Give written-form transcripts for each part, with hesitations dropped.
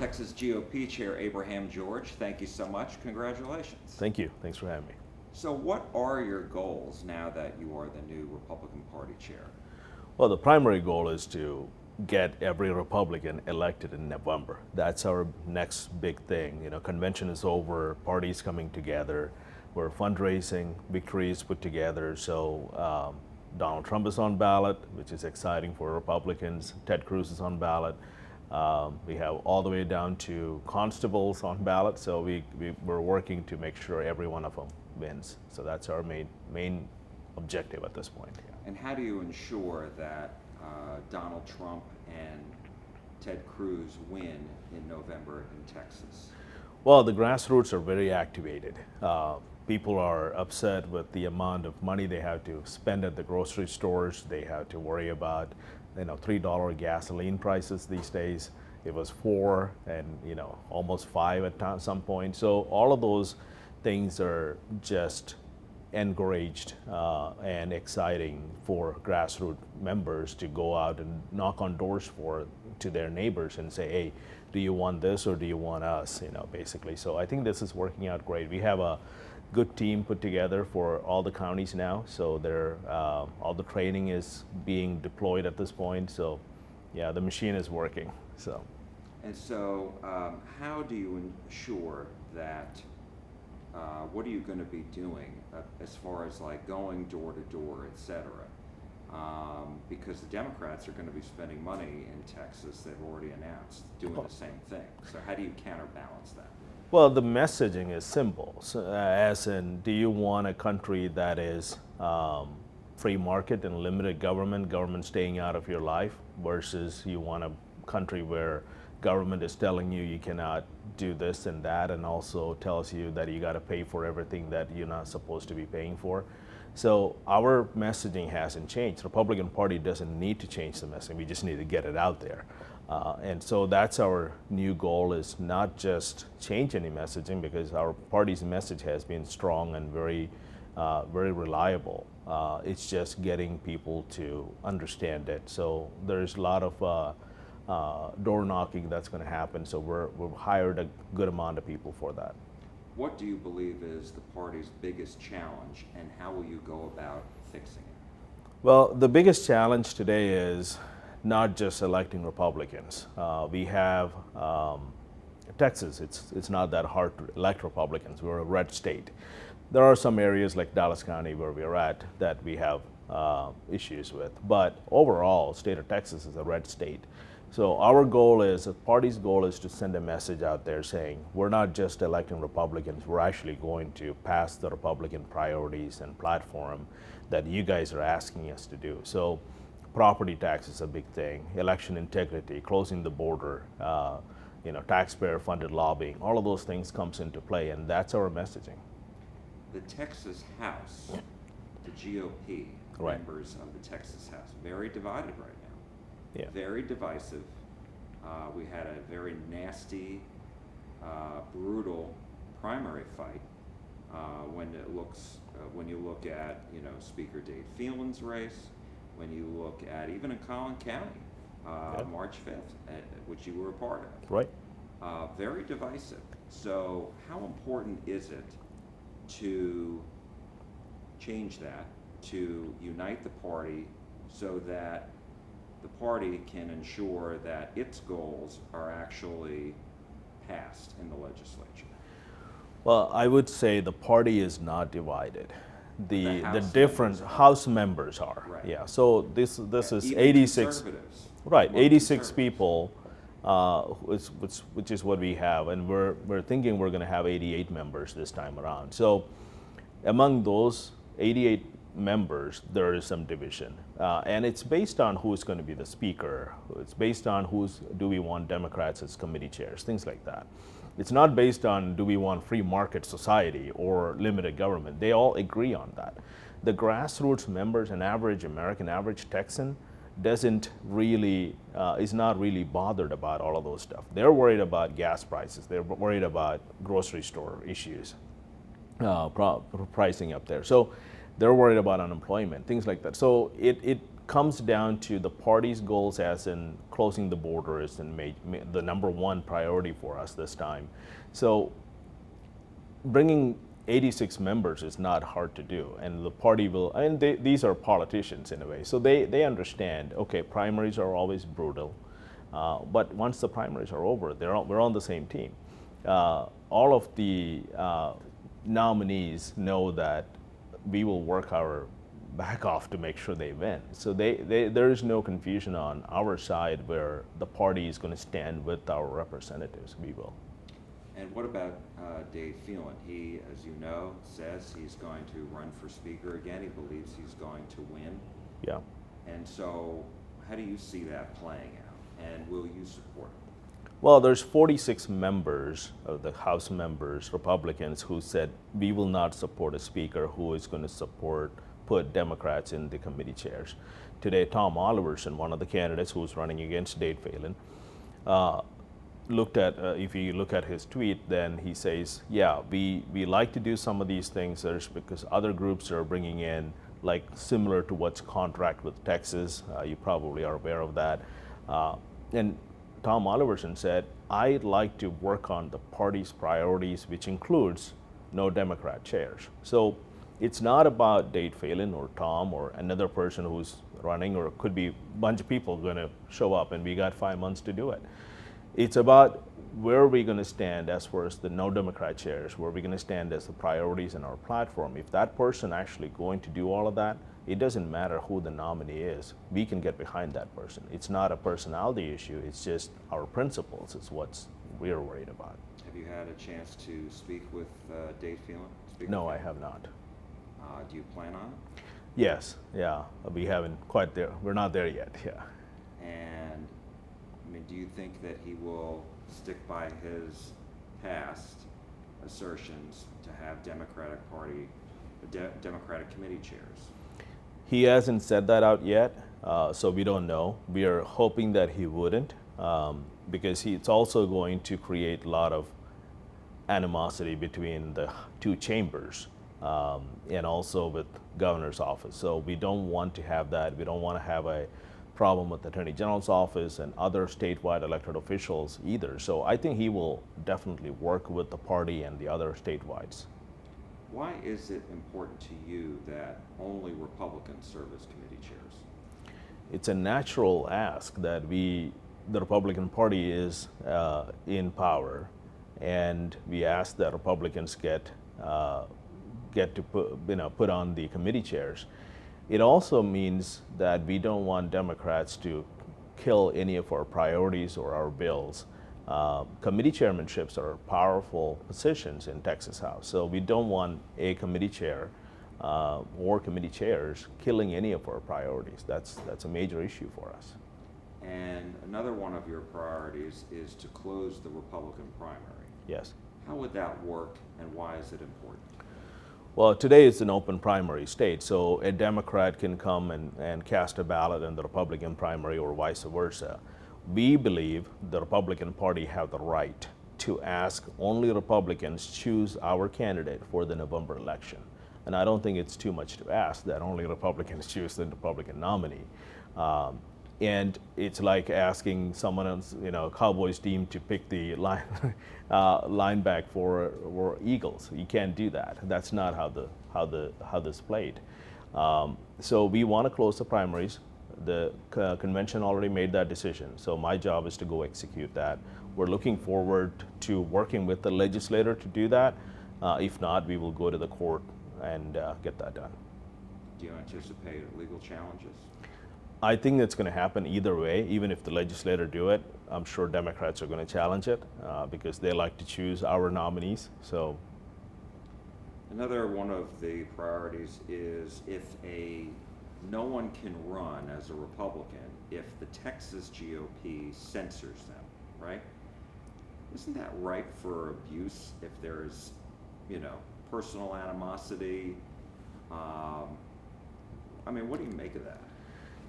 Texas GOP Chair Abraham George, thank you so much. Congratulations. Thank you. Thanks for having me. So what are your goals now that you are the new Republican Party chair? Well, the primary goal is to get every Republican elected in November. That's our next big thing. Convention is over, parties coming together, we're fundraising, victories put together. So Donald Trump is on ballot, which is exciting for Republicans. Ted Cruz is on ballot. We have all the way down to constables on ballot. So we're working to make sure every one of them wins. So that's our main objective at this point. And how do you ensure that Donald Trump and Ted Cruz win in November in Texas? Well, the grassroots are very activated. People are upset with the amount of money they have to spend at the grocery stores. They have to worry about $3 gasoline prices these days. It was $4 and almost $5 at some point. So all of those things are just encouraged and exciting for grassroots members to go out and knock on doors to their neighbors and say, hey, do you want this or do you want us, basically. So I think this is working out great. We have a good team put together for all the counties now. So all the training is being deployed at this point. So yeah, the machine is working. So. And so how do you ensure that what are you going to be doing as far as like going door to door, et cetera? Because the Democrats are going to be spending money in Texas, they've already announced, doing the same thing. So how do you counterbalance that? Well, the messaging is simple. So, as in, do you want a country that is free market and limited government staying out of your life, versus you want a country where government is telling you cannot do this and that, and also tells you that you got to pay for everything that you're not supposed to be paying for. So our messaging hasn't changed. The Republican Party doesn't need to change the messaging. We just need to get it out there. And so that's our new goal, is not just change any messaging, because our party's message has been strong and very reliable. It's just getting people to understand it. So there's a lot of door knocking that's going to happen. So we've hired a good amount of people for that. What do you believe is the party's biggest challenge, and how will you go about fixing it? Well, the biggest challenge today is not just electing Republicans. We have Texas. It's not that hard to elect Republicans. We're a red state. There are some areas like Dallas County where we're at that we have issues with, but overall, state of Texas is a red state. So our goal is, the party's goal is to send a message out there saying, we're not just electing Republicans, we're actually going to pass the Republican priorities and platform that you guys are asking us to do. So property tax is a big thing, election integrity, closing the border, taxpayer-funded lobbying, all of those things comes into play, and that's our messaging. The Texas House, the GOP Right. members of the Texas House, very divided right now. Yeah. Very divisive. We had a very nasty, brutal primary fight. When you look at Speaker Dave Phelan's race, when you look at even in Collin County, March 5th, which you were a part of. Right. Very divisive. So how important is it to change that, to unite the party so that the party can ensure that its goals are actually passed in the legislature? Well, I would say the party is not divided. The House different members are. House members are. Right. Yeah. So this is Even 86. conservatives. Right. Among 86 conservatives. people, which is what we have, and we're thinking we're going to have 88 members this time around. So among those 88 members, there is some division, and it's based on who's going to be the speaker. It's based on do we want Democrats as committee chairs, things like that. It's not based on do we want free market society or limited government. They all agree on that. The grassroots members, an average American, average Texan, is not really bothered about all of those stuff. They're worried about gas prices. They're worried about grocery store issues, pricing up there. So they're worried about unemployment, things like that. So it comes down to the party's goals, as in closing the border is the number one priority for us this time. So bringing 86 members is not hard to do, and the party will, and these are politicians in a way, so they understand, okay, primaries are always brutal, but once the primaries are over, we're on the same team. All of the nominees know that we will work our back off to make sure they win. So there is no confusion on our side where the party is going to stand with our representatives. We will. And what about Dave Phelan? He, as you know, says he's going to run for speaker again. He believes he's going to win. Yeah. And so how do you see that playing out? And will you support him? Well, there's 46 members of the House members, Republicans, who said we will not support a speaker who is going to put Democrats in the committee chairs. Today, Tom Oliverson, one of the candidates who's running against Dave Phelan, looked at, if you look at his tweet, then he says, yeah, we like to do some of these things because other groups are bringing in, like similar to what's contract with Texas. You probably are aware of that. And Tom Oliverson said, I'd like to work on the party's priorities, which includes no Democrat chairs. So it's not about Dave Phelan or Tom or another person who's running, or it could be a bunch of people going to show up and we got 5 months to do it. It's about where are we going to stand as far as the no Democrat chairs, where are we going to stand as the priorities in our platform. If that person actually going to do all of that, it doesn't matter who the nominee is. We can get behind that person. It's not a personality issue. It's just our principles is what we're worried about. Have you had a chance to speak with Dave Phelan? No, I have not. Do you plan on it? Yes, yeah. We haven't quite there. We're not there yet, yeah. And I mean, do you think that he will stick by his past assertions to have Democratic committee chairs? He hasn't said that out yet, so we don't know. We are hoping that he wouldn't, because it's also going to create a lot of animosity between the two chambers, and also with governor's office. So we don't want to have that. We don't want to have a problem with the Attorney General's office and other statewide elected officials either. So I think he will definitely work with the party and the other statewide. Why is it important to you that only Republicans serve as committee chairs? It's a natural ask that the Republican Party is in power, and we ask that Republicans get to put on the committee chairs. It also means that we don't want Democrats to kill any of our priorities or our bills. Committee chairmanships are powerful positions in Texas House, so we don't want a committee chair or committee chairs killing any of our priorities. That's a major issue for us. And another one of your priorities is to close the Republican primary. Yes. How would that work, and why is it important? Well, today it's an open primary state, so a Democrat can come and cast a ballot in the Republican primary or vice versa. We believe the Republican Party have the right to ask only Republicans choose our candidate for the November election. And I don't think it's too much to ask that only Republicans choose the Republican nominee. And it's like asking someone else, Cowboys team to pick the linebacker for Eagles. You can't do that. That's not how this played. So we want to close the primaries. The convention already made that decision. So my job is to go execute that. We're looking forward to working with the legislator to do that. If not, we will go to the court and get that done. Do you anticipate legal challenges? I think it's going to happen either way. Even if the legislator do it, I'm sure Democrats are going to challenge it because they like to choose our nominees. So, another one of the priorities is if no one can run as a Republican if the Texas GOP censors them, right? Isn't that ripe for abuse if there's, personal animosity? What do you make of that?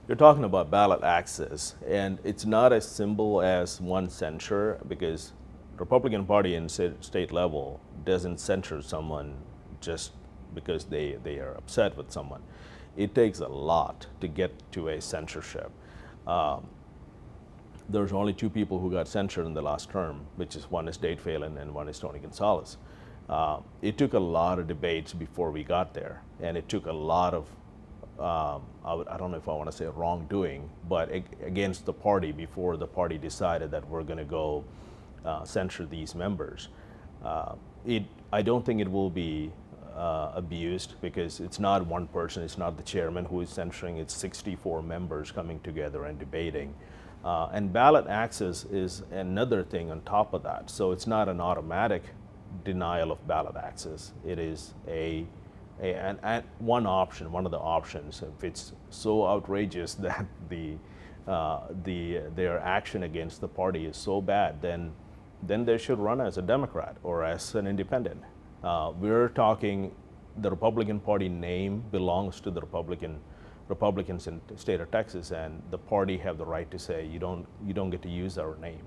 You're talking about ballot access, and it's not as simple as one censure, because the Republican Party in state level doesn't censure someone just because they are upset with someone. It takes a lot to get to a censorship. There's only two people who got censured in the last term, which is one is Dade Phelan and one is Tony Gonzalez. It took a lot of debates before we got there, and it took a lot of, I don't know if I want to say wrongdoing, but against the party before the party decided that we're going to go censure these members. I don't think it will be abused because it's not one person, it's not the chairman who is censoring, it's 64 members coming together and debating. And ballot access is another thing on top of that. So it's not an automatic denial of ballot access. It is one option, one of the options. If it's so outrageous that their action against the party is so bad, then they should run as a Democrat or as an independent. We're talking the Republican Party name belongs to the Republicans in the state of Texas, and the party have the right to say you don't get to use our name.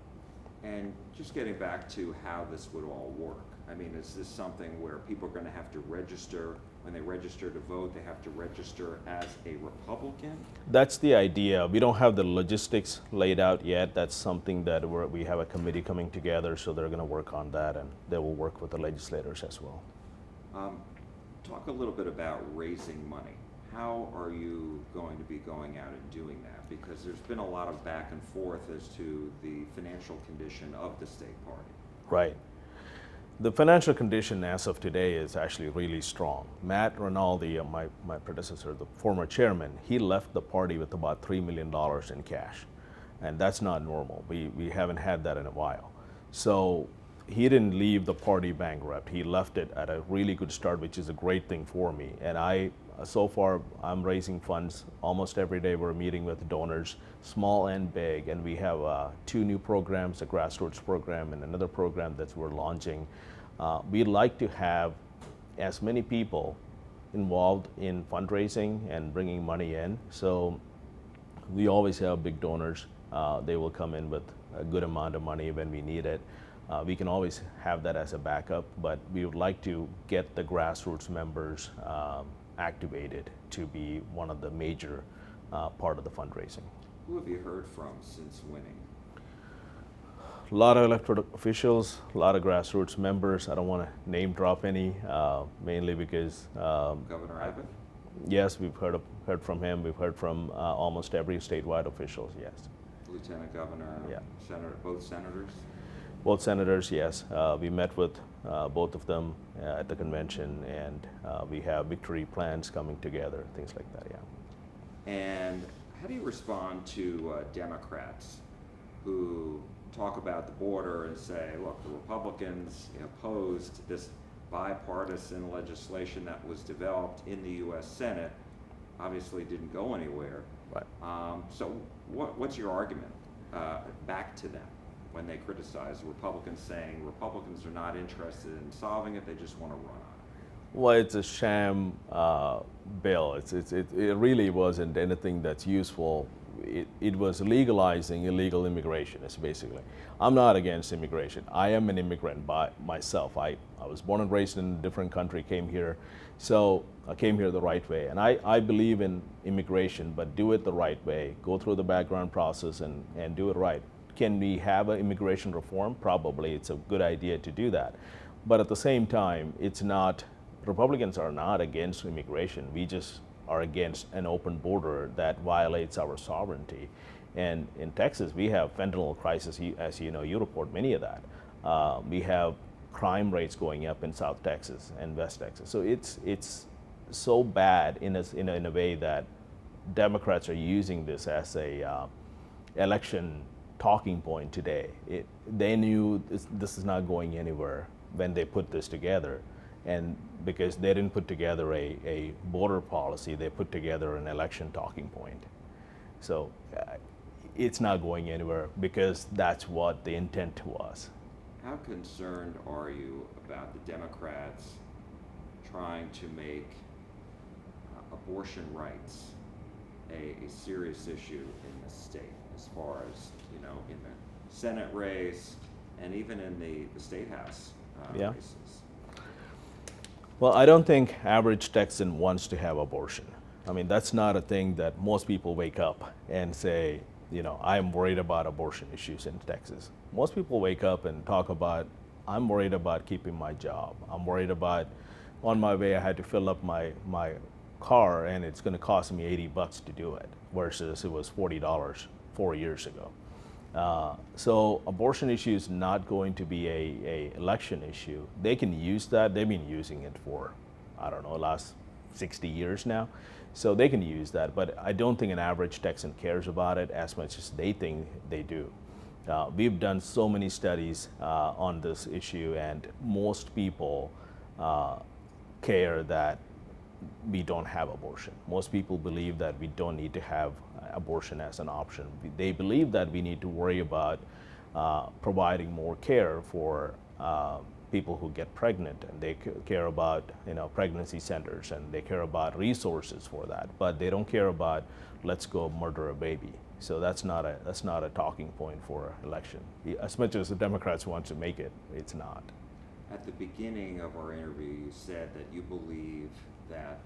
And just getting back to how this would all work, I mean, is this something where people are going to have to register, when they register to vote, they have to register as a Republican? That's the idea. We don't have the logistics laid out yet. That's something that we have a committee coming together, so they're going to work on that, and they will work with the legislators as well. Talk a little bit about raising money. How are you going to be going out and doing that? Because there's been a lot of back and forth as to the financial condition of the state party. Right. The financial condition as of today is actually really strong. Matt Rinaldi, my predecessor, the former chairman, he left the party with about $3 million in cash. And that's not normal. We haven't had that in a while. So he didn't leave the party bankrupt. He left it at a really good start, which is a great thing for me. And so far, I'm raising funds almost every day. We're meeting with donors, small and big, and we have 2 new programs, a grassroots program and another program that we're launching. We'd like to have as many people involved in fundraising and bringing money in. So we always have big donors. They will come in with a good amount of money when we need it. We can always have that as a backup, but we would like to get the grassroots members activated to be one of the major part of the fundraising. Who have you heard from since winning? A lot of elected officials, a lot of grassroots members. I don't want to name drop any, mainly because Governor Abbott? Yes, we've heard from him. We've heard from almost every statewide officials. Yes. Lieutenant Governor, yeah. Senator, both senators? Both senators, yes. We met with both of them at the convention, and we have victory plans coming together, things like that, yeah. And how do you respond to Democrats who talk about the border and say, look, the Republicans opposed this bipartisan legislation that was developed in the U.S. Senate, obviously didn't go anywhere. Right. So what's your argument back to them when they criticize the Republicans, saying Republicans are not interested in solving it, they just want to run on it? Well, it's a sham bill. It really wasn't anything that's useful. It was legalizing illegal immigration, is basically. I'm not against immigration. I am an immigrant by myself. I was born and raised in a different country, came here. So I came here the right way. And I believe in immigration, but do it the right way. Go through the background process and do it right. Can we have an immigration reform? Probably. It's a good idea to do that. But at the same time, Republicans are not against immigration. We just are against an open border that violates our sovereignty. And in Texas, we have fentanyl crisis, as you know, you report many of that. We have crime rates going up in South Texas and West Texas. So it's so bad in a way that Democrats are using this as a election talking point today. They knew this is not going anywhere when they put this together. And because they didn't put together a border policy, they put together an election talking point. So it's not going anywhere because that's what the intent was. How concerned are you about the Democrats trying to make abortion rights a serious issue in the state, as far as, in the Senate race and even in the State House Yeah. races? Well, I don't think average Texan wants to have abortion. I mean, that's not a thing that most people wake up and say, I'm worried about abortion issues in Texas. Most people wake up and talk about, I'm worried about keeping my job. I'm worried about, on my way, I had to fill up my car and it's going to cost me $80 to do it, versus it was $40 4 years ago. So abortion issue is not going to be a election issue. They can use that. They've been using it for, I don't know, last 60 years now. So they can use that, but I don't think an average Texan cares about it as much as they think they do. We've done so many studies on this issue, and most people care that we don't have abortion. Most people believe that we don't need to have abortion as an option. They believe that we need to worry about providing more care for people who get pregnant, and they care about pregnancy centers, and they care about resources for that. But they don't care about, let's go murder a baby. So that's not a talking point for election. As much as the Democrats want to make it, it's not. At the beginning of our interview, you said that you believe that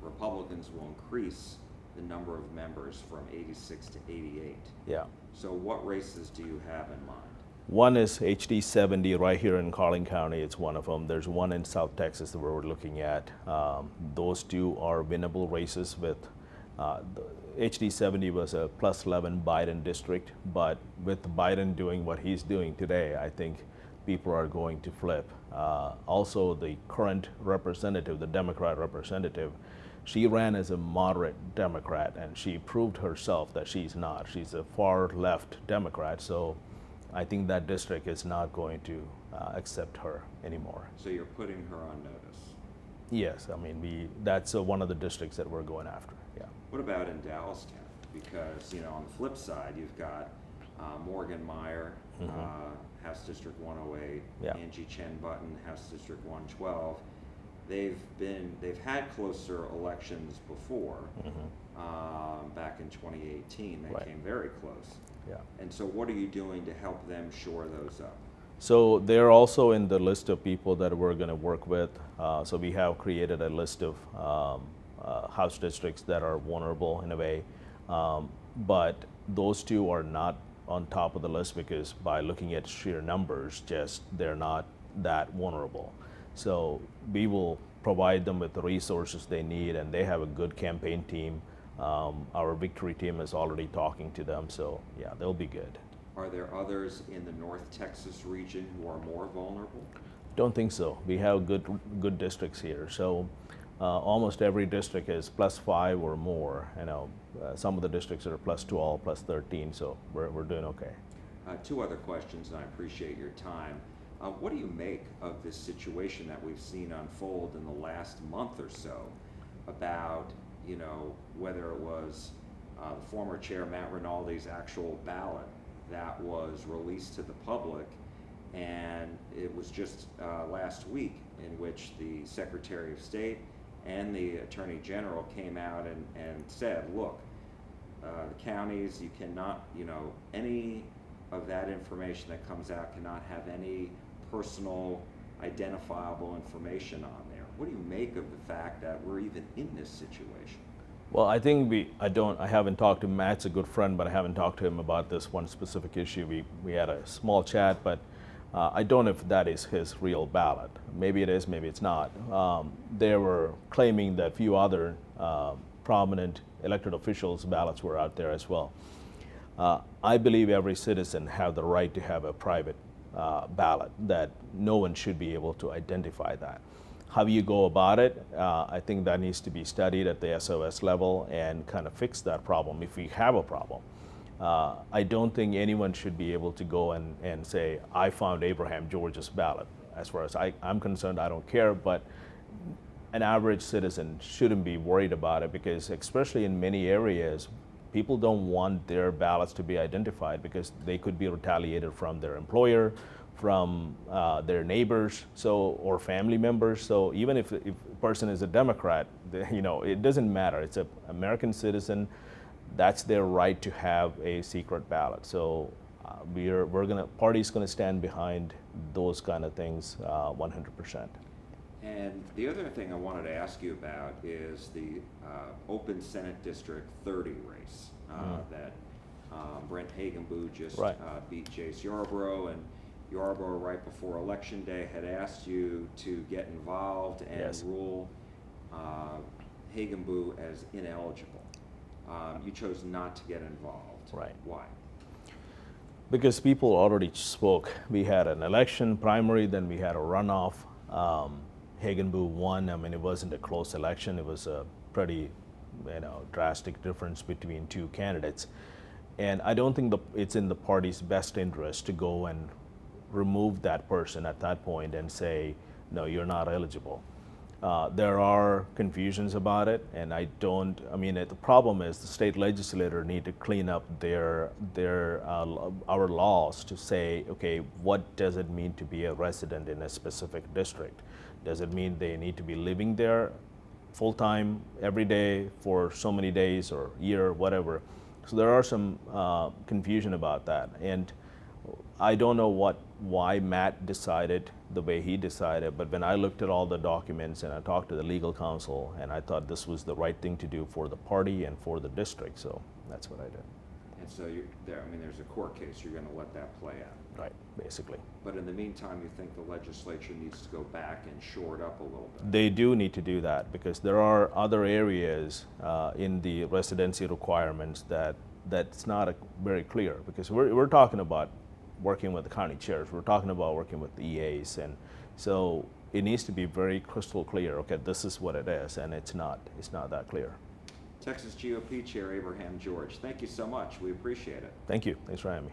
Republicans will increase the number of members from 86 to 88. Yeah. So what races do you have in mind? One is HD 70 right here in Collin County. It's one of them. There's one in South Texas that we're looking at. Those two are winnable races. With HD 70 was a plus 11 Biden district, but with Biden doing what he's doing today, I think people are going to flip. Also, the current representative, the Democrat representative, she ran as a moderate Democrat, and she proved herself that she's not. She's a far left Democrat, so I think that district is not going to accept her anymore. So you're putting her on notice? Yes, I mean, that's one of the districts that we're going after, yeah. What about in Dallas County? Because, on the flip side, you've got Morgan Meyer, House District 108, Yeah. Angie Chen Button, House District 112. They've had closer elections before. Back in 2018, they Right. came very close. Yeah. And so what are you doing to help them shore those up? So they're also in the list of people that we're going to work with. So we have created a list of House districts that are vulnerable in a way. But those two are not on top of the list because by looking at sheer numbers, they're not that vulnerable. So we will provide them with the resources they need, and they have a good campaign team. Our victory team is already talking to them, so yeah, they'll be good. Are there others in the North Texas region who are more vulnerable? Don't think so. We have good districts here. So almost every district is +5 or more. Some of the districts are +12, +13. So we're doing okay. Two other questions, and I appreciate your time. What do you make of this situation that we've seen unfold in the last month or so about, whether it was the former chair Matt Rinaldi's actual ballot that was released to the public, and it was just last week in which the Secretary of State and the Attorney General came out and said, look, the counties, you cannot, any of that information that comes out cannot have any personal identifiable information on there. What do you make of the fact that we're even in this situation? Well, I think I haven't talked to Matt's a good friend, but I haven't talked to him about this one specific issue. We had a small chat, but I don't know if that is his real ballot. Maybe it is, maybe it's not. They were claiming that few other prominent elected officials' ballots were out there as well. I believe every citizen have the right to have a private ballot, that no one should be able to identify that. How you go about it, I think that needs to be studied at the SOS level and kind of fix that problem if we have a problem. I don't think anyone should be able to go and say, I found Abraham George's ballot. As far as I'm concerned, I don't care, but an average citizen shouldn't be worried about it because especially in many areas, people don't want their ballots to be identified because they could be retaliated from their employer, from their neighbors, or family members. So even if a person is a Democrat, it doesn't matter. It's an American citizen. That's their right to have a secret ballot. So party's gonna stand behind those kind of things 100%. And the other thing I wanted to ask you about is the open Senate District 30 race that Brent Hagenbu just Right. beat Jace Yarborough, and Yarborough right before Election Day had asked you to get involved and Yes. rule Hagenbu as ineligible. You chose not to get involved. Right. Why? Because people already spoke. We had an election primary, then we had a runoff. Hagenbu won. I mean, it wasn't a close election. It was a pretty, drastic difference between two candidates. And I don't think it's in the party's best interest to go and remove that person at that point and say, no, you're not eligible. There are confusions about it, and the problem is the state legislature need to clean up our laws to say, okay, what does it mean to be a resident in a specific district? Does it mean they need to be living there full-time every day for so many days or year, whatever? So there are some confusion about that, and I don't know why Matt decided the way he decided, but when I looked at all the documents and I talked to the legal counsel, and I thought this was the right thing to do for the party and for the district, so that's what I did. And so there's a court case, you're going to let that play out. Right, basically. But in the meantime, you think the legislature needs to go back and shore it up a little bit? They do need to do that because there are other areas in the residency requirements that's not very clear, because we're talking about working with the county chairs, we're talking about working with the EAs, and so it needs to be very crystal clear, okay, this is what it is, and it's not that clear. Texas GOP Chair Abraham George, thank you so much. We appreciate it. Thank you. Thanks for having me.